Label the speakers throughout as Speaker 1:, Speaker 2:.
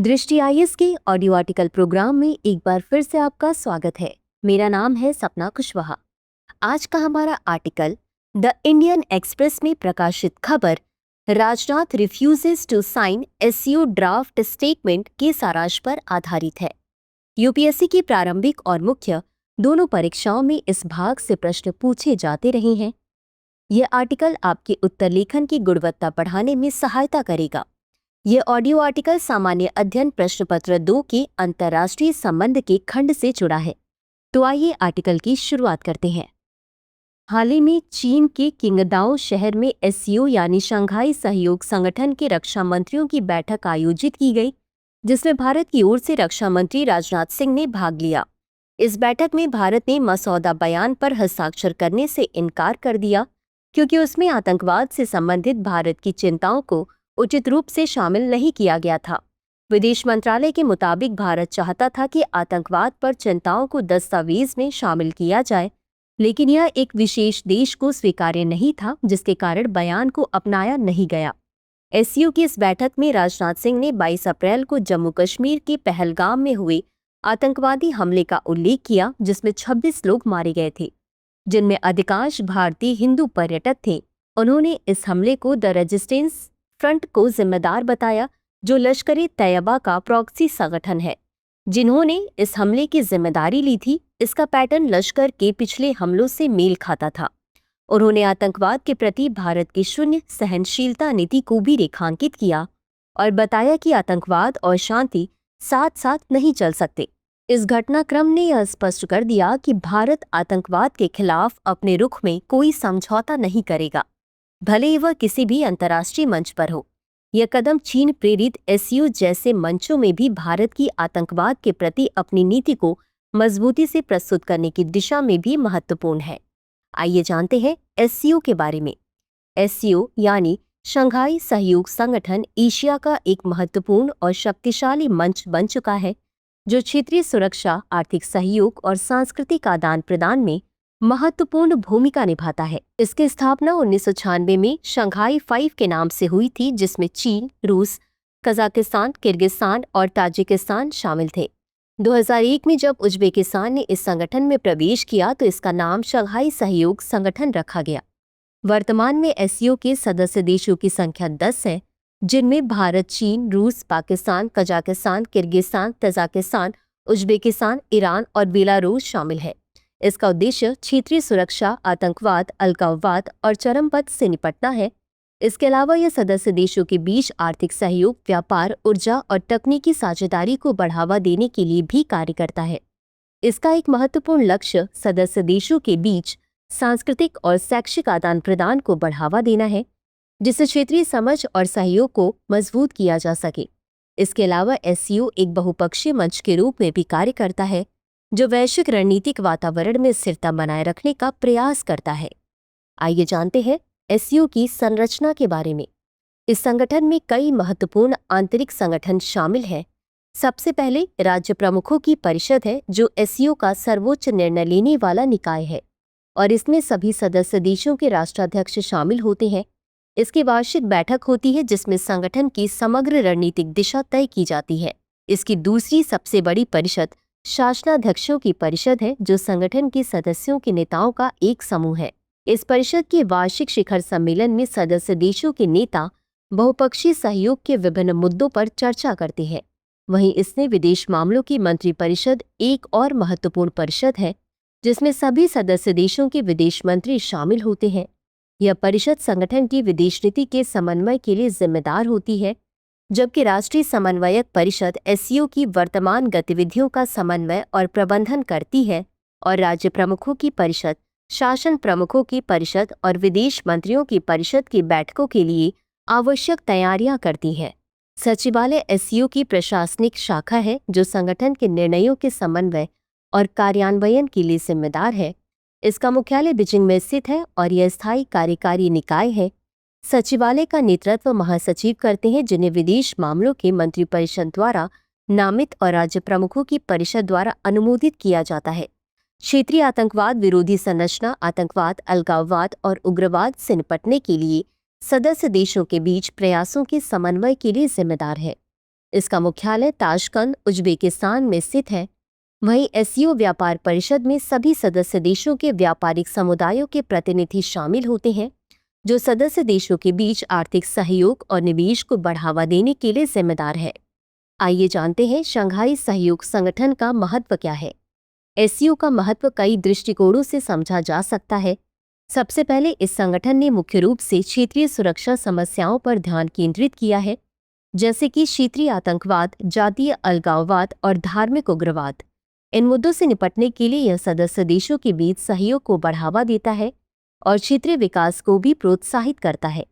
Speaker 1: दृष्टि आईएएस के audio article programme में एक बार फिर से आपका स्वागत है। मेरा नाम है सपना कुशवाहा। आज का हमारा आर्टिकल द इंडियन एक्सप्रेस में प्रकाशित खबर Rajnath refuses to sign SCO draft statement के सारांश पर आधारित है। यूपीएससी की प्रारंभिक और मुख्य दोनों परीक्षाओं में इस भाग से प्रश्न पूछे जाते रहे हैं। यह आर्टिकल आपके उत्तर लेखन की गुणवत्ता बढ़ाने में सहायता करेगा। ये ऑडियो आर्टिकल सामान्य अध्ययन प्रश्न पत्र 2 के अंतर्राष्ट्रीय संबंध के खंड से जुड़ा है। तो आइए आर्टिकल की शुरुआत करते हैं। हाल ही में चीन के किंगदाओ शहर में एससीओ यानी शंघाई सहयोग संगठन के रक्षा मंत्रियों की बैठक आयोजित की गई, जिसमें भारत की ओर से रक्षा मंत्री राजनाथ सिंह ने भाग लिया। इस बैठक में भारत ने मसौदा बयान पर हस्ताक्षर करने से इनकार कर दिया, क्योंकि उसमें आतंकवाद से संबंधित भारत की चिंताओं को उचित रूप से शामिल नहीं किया गया था। विदेश मंत्रालय के मुताबिक भारत चाहता था कि आतंकवाद पर चिंताओं को दस्तावेज में शामिल किया जाए, लेकिन यह एक विशेष देश को स्वीकार्य नहीं था, जिसके कारण बयान को अपनाया नहीं गया। एससीओ की इस बैठक में राजनाथ सिंह ने 22 अप्रैल को जम्मू कश्मीर के पहलगाम में हुए आतंकवादी हमले का उल्लेख किया, जिसमें 26 लोग मारे गए थे, जिनमें अधिकांश भारतीय हिंदू पर्यटक थे। उन्होंने इस हमले को द रेजिस्टेंस फ्रंट को जिम्मेदार बताया, जो लश्कर-ए तैयबा का प्रॉक्सी संगठन है, जिन्होंने इस हमले की जिम्मेदारी ली थी। इसका पैटर्न लश्कर के पिछले हमलों से मेल खाता था। उन्होंने आतंकवाद के प्रति भारत की शून्य सहनशीलता नीति को भी रेखांकित किया और बताया कि आतंकवाद और शांति साथ साथ नहीं चल सकते। इस घटनाक्रम ने यह स्पष्ट कर दिया कि भारत आतंकवाद के खिलाफ अपने रुख में कोई समझौता नहीं करेगा, भले ही वह किसी भी अंतर्राष्ट्रीय मंच पर हो। यह कदम चीन प्रेरित एससीओ जैसे मंचों में भी भारत की आतंकवाद के प्रति अपनी नीति को मजबूती से प्रस्तुत करने की दिशा में भी महत्वपूर्ण है। आइए जानते हैं एससीओ के बारे में। एससीओ यानी शंघाई सहयोग संगठन एशिया का एक महत्वपूर्ण और शक्तिशाली मंच बन चुका है, जो क्षेत्रीय सुरक्षा, आर्थिक सहयोग और सांस्कृतिक आदान प्रदान में महत्वपूर्ण भूमिका निभाता है। इसकी स्थापना 1996 में शंघाई 5 के नाम से हुई थी, जिसमें चीन, रूस, कजाकिस्तान, किर्गिस्तान और ताजिकिस्तान शामिल थे। 2001 में जब उज्बेकिस्तान ने इस संगठन में प्रवेश किया तो इसका नाम शंघाई सहयोग संगठन रखा गया। वर्तमान में एससीओ के सदस्य देशों की संख्या 10 है, जिनमें भारत, चीन, रूस, Pakistan, Kazakhstan, Kyrgyzstan, Tajikistan, Uzbekistan, Iran और बेलारूस शामिल है। इसका उद्देश्य क्षेत्रीय सुरक्षा, आतंकवाद, अलगाववाद और चरमपंथ से निपटना है। इसके अलावा यह सदस्य देशों के बीच आर्थिक सहयोग, व्यापार, ऊर्जा और तकनीकी साझेदारी को बढ़ावा देने के लिए भी कार्य करता है। इसका एक महत्वपूर्ण लक्ष्य सदस्य देशों के बीच सांस्कृतिक और शैक्षिक आदान प्रदान को बढ़ावा देना है, जिससे क्षेत्रीय समझ और सहयोग को मजबूत किया जा सके। इसके अलावा एससीओ एक बहुपक्षीय मंच के रूप में भी कार्य करता है, जो वैश्विक रणनीतिक वातावरण में स्थिरता बनाए रखने का प्रयास करता है। आइए जानते हैं एससीओ की संरचना के बारे में। इस संगठन में कई महत्वपूर्ण आंतरिक संगठन शामिल हैं। सबसे पहले राज्य प्रमुखों की परिषद है, जो एससीओ का सर्वोच्च निर्णय लेने वाला निकाय है और इसमें सभी सदस्य देशों के राष्ट्राध्यक्ष शामिल होते हैं। इसकी वार्षिक बैठक होती है, जिसमें संगठन की समग्र रणनीतिक दिशा तय की जाती है। इसकी दूसरी सबसे बड़ी परिषद शासनाध्यक्षों की परिषद है, जो संगठन के सदस्यों के नेताओं का एक समूह है। इस परिषद के वार्षिक शिखर सम्मेलन में सदस्य देशों के नेता बहुपक्षीय सहयोग के विभिन्न मुद्दों पर चर्चा करते हैं। वहीं इसमें विदेश मामलों की मंत्री परिषद एक और महत्वपूर्ण परिषद है, जिसमें सभी सदस्य देशों के विदेश मंत्री शामिल होते हैं। यह परिषद संगठन की विदेश नीति के समन्वय के लिए जिम्मेदार होती है, जबकि राष्ट्रीय समन्वयक परिषद एससीओ की वर्तमान गतिविधियों का समन्वय और प्रबंधन करती है और राज्य प्रमुखों की परिषद, शासन प्रमुखों की परिषद और विदेश मंत्रियों की परिषद की बैठकों के लिए आवश्यक तैयारियां करती है। सचिवालय एससीओ की प्रशासनिक शाखा है, जो संगठन के निर्णयों के समन्वय और कार्यान्वयन के लिए जिम्मेदार है। इसका मुख्यालय बीजिंग में स्थित है और यह स्थायी कार्यकारी निकाय है। सचिवालय का नेतृत्व महासचिव करते हैं, जिन्हें विदेश मामलों के मंत्रिपरिषद द्वारा नामित और राज्य प्रमुखों की परिषद द्वारा अनुमोदित किया जाता है। क्षेत्रीय आतंकवाद विरोधी संरचना आतंकवाद, अलगाववाद और उग्रवाद से निपटने के लिए सदस्य देशों के बीच प्रयासों के समन्वय के लिए जिम्मेदार है। इसका मुख्यालय ताशकंद उज्बेकिस्तान में स्थित है। वहीं एससीओ व्यापार परिषद में सभी सदस्य देशों के व्यापारिक समुदायों के प्रतिनिधि शामिल होते हैं, जो सदस्य देशों के बीच आर्थिक सहयोग और निवेश को बढ़ावा देने के लिए जिम्मेदार है। आइए जानते हैं शंघाई सहयोग संगठन का महत्व क्या है। एससीओ का महत्व कई दृष्टिकोणों से समझा जा सकता है। सबसे पहले इस संगठन ने मुख्य रूप से क्षेत्रीय सुरक्षा समस्याओं पर ध्यान केंद्रित किया है, जैसे कि क्षेत्रीय आतंकवाद, जातीय अलगाववाद और धार्मिक उग्रवाद। इन मुद्दों से निपटने के लिए यह सदस्य देशों के बीच सहयोग को बढ़ावा देता है और क्षेत्रीय विकास को भी प्रोत्साहित करता है।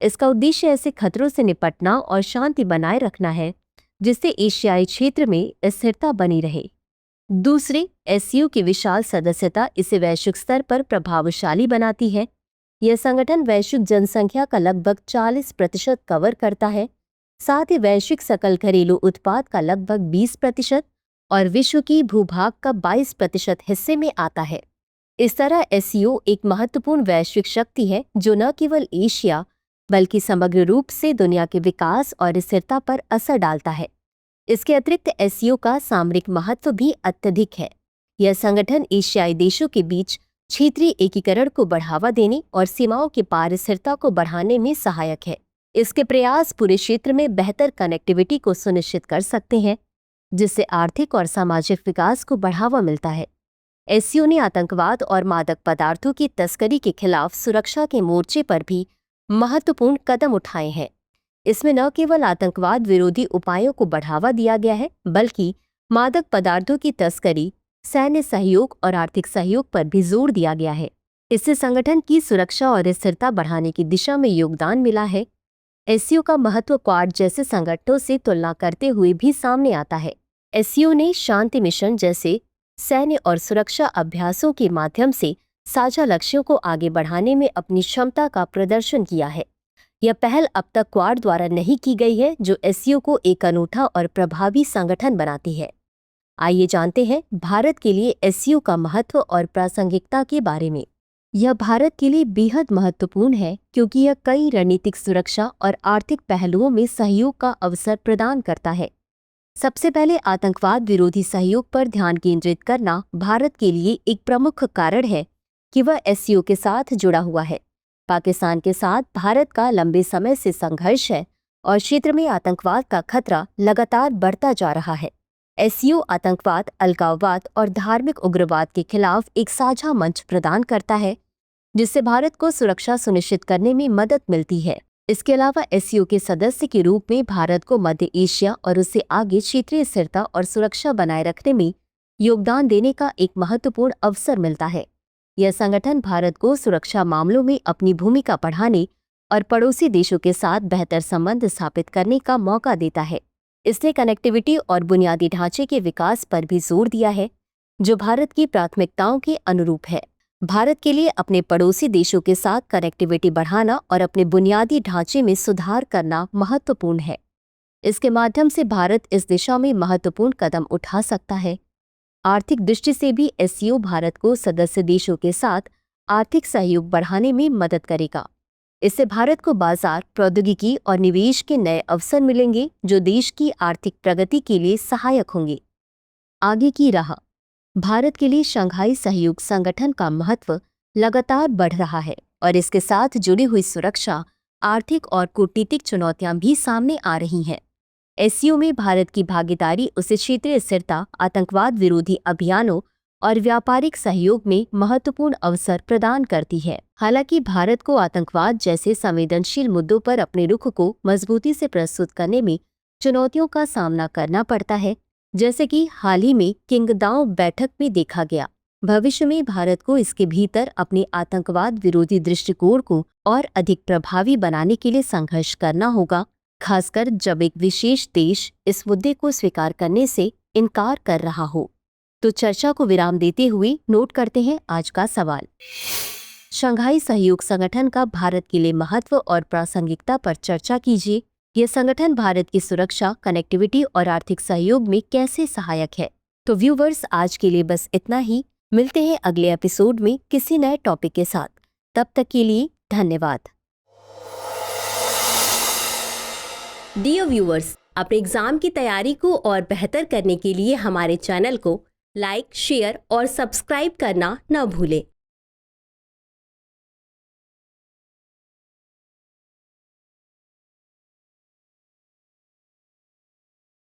Speaker 1: इसका उद्देश्य ऐसे खतरों से निपटना और शांति बनाए रखना है जिससे एशियाई क्षेत्र में स्थिरता बनी रहे। दूसरे, एससीओ की विशाल सदस्यता इसे वैश्विक स्तर पर प्रभावशाली बनाती है। यह संगठन वैश्विक जनसंख्या का लगभग 40% कवर करता है। साथ ही वैश्विक सकल घरेलू उत्पाद का लगभग 20% और विश्व की भूभाग का 22% हिस्से में आता है। इस तरह एससीओ एक महत्वपूर्ण वैश्विक शक्ति है जो न केवल एशिया बल्कि समग्र रूप से दुनिया के विकास और स्थिरता पर असर डालता है। इसके अतिरिक्त एससीओ का सामरिक महत्व भी अत्यधिक है। यह संगठन एशियाई देशों के बीच क्षेत्रीय एकीकरण को बढ़ावा देने और सीमाओं के पार स्थिरता को बढ़ाने में सहायक है। इसके प्रयास पूरे क्षेत्र में बेहतर कनेक्टिविटी को सुनिश्चित कर सकते हैं, जिससे आर्थिक और सामाजिक विकास को बढ़ावा मिलता है। एससीओ ने आतंकवाद और मादक पदार्थों की तस्करी के खिलाफ सुरक्षा के मोर्चे पर भी महत्वपूर्ण कदम उठाए हैं। इसमें न केवल आतंकवाद विरोधी उपायों को बढ़ावा दिया गया है, बल्कि मादक पदार्थों की तस्करी, सैन्य सहयोग और आर्थिक सहयोग पर भी जोर दिया गया है। इससे संगठन की सुरक्षा और स्थिरता बढ़ाने की दिशा में योगदान मिला है। एससीओ का महत्व क्वाड जैसे संगठनों से तुलना करते हुए भी सामने आता है। एससीओ ने शांति मिशन जैसे सैन्य और सुरक्षा अभ्यासों के माध्यम से साझा लक्ष्यों को आगे बढ़ाने में अपनी क्षमता का प्रदर्शन किया है। यह पहल अब तक क्वाड द्वारा नहीं की गई है, जो एससीओ को एक अनूठा और प्रभावी संगठन बनाती है। आइए जानते हैं भारत के लिए एससीओ का महत्व और प्रासंगिकता के बारे में। यह भारत के लिए बेहद महत्वपूर्ण है क्योंकि यह कई रणनीतिक सुरक्षा और आर्थिक पहलुओं में सहयोग का अवसर प्रदान करता है। सबसे पहले आतंकवाद विरोधी सहयोग पर ध्यान केंद्रित करना भारत के लिए एक प्रमुख कारण है कि वह एससीओ के साथ जुड़ा हुआ है। पाकिस्तान के साथ भारत का लंबे समय से संघर्ष है और क्षेत्र में आतंकवाद का खतरा लगातार बढ़ता जा रहा है। एससीओ आतंकवाद, अलगाववाद और धार्मिक उग्रवाद के खिलाफ एक साझा मंच प्रदान करता है, जिससे भारत को सुरक्षा सुनिश्चित करने में मदद मिलती है। इसके अलावा एससीओ के सदस्य के रूप में भारत को मध्य एशिया और उससे आगे क्षेत्रीय स्थिरता और सुरक्षा बनाए रखने में योगदान देने का एक महत्वपूर्ण अवसर मिलता है। यह संगठन भारत को सुरक्षा मामलों में अपनी भूमिका बढ़ाने और पड़ोसी देशों के साथ बेहतर संबंध स्थापित करने का मौका देता है। इसने कनेक्टिविटी और बुनियादी ढांचे के विकास पर भी जोर दिया है, जो भारत की प्राथमिकताओं के अनुरूप है। भारत के लिए अपने पड़ोसी देशों के साथ कनेक्टिविटी बढ़ाना और अपने बुनियादी ढांचे में सुधार करना महत्वपूर्ण है। इसके माध्यम से भारत इस दिशा में महत्वपूर्ण कदम उठा सकता है। आर्थिक दृष्टि से भी एससीओ भारत को सदस्य देशों के साथ आर्थिक सहयोग बढ़ाने में मदद करेगा। इससे भारत को बाजार, प्रौद्योगिकी और निवेश के नए अवसर मिलेंगे, जो देश की आर्थिक प्रगति के लिए सहायक होंगे। आगे की राह। भारत के लिए शंघाई सहयोग संगठन का महत्व लगातार बढ़ रहा है और इसके साथ जुड़ी हुई सुरक्षा, आर्थिक और कूटनीतिक चुनौतियां भी सामने आ रही हैं। एससीओ में भारत की भागीदारी उसे क्षेत्रीय स्थिरता, आतंकवाद विरोधी अभियानों और व्यापारिक सहयोग में महत्वपूर्ण अवसर प्रदान करती है। हालांकि भारत को आतंकवाद जैसे संवेदनशील मुद्दों पर अपने रुख को मजबूती से प्रस्तुत करने में चुनौतियों का सामना करना पड़ता है, जैसे कि हाल ही में किंगदाओ बैठक में देखा गया। भविष्य में भारत को इसके भीतर अपने आतंकवाद विरोधी दृष्टिकोण को और अधिक प्रभावी बनाने के लिए संघर्ष करना होगा, खासकर जब एक विशेष देश इस मुद्दे को स्वीकार करने से इनकार कर रहा हो। तो चर्चा को विराम देते हुए नोट करते हैं आज का सवाल। शंघाई सहयोग संगठन का भारत के लिए महत्व और प्रासंगिकता पर चर्चा कीजिए। यह संगठन भारत की सुरक्षा, कनेक्टिविटी और आर्थिक सहयोग में कैसे सहायक है। तो व्यूवर्स, आज के लिए बस इतना ही। मिलते हैं अगले एपिसोड में किसी नए टॉपिक के साथ। तब तक के लिए धन्यवाद।
Speaker 2: Dear viewers, अपने एग्ज़ाम की तैयारी को और बेहतर करने के लिए हमारे चैनल को लाइक, शेयर और सब्सक्राइब करना न भूलें।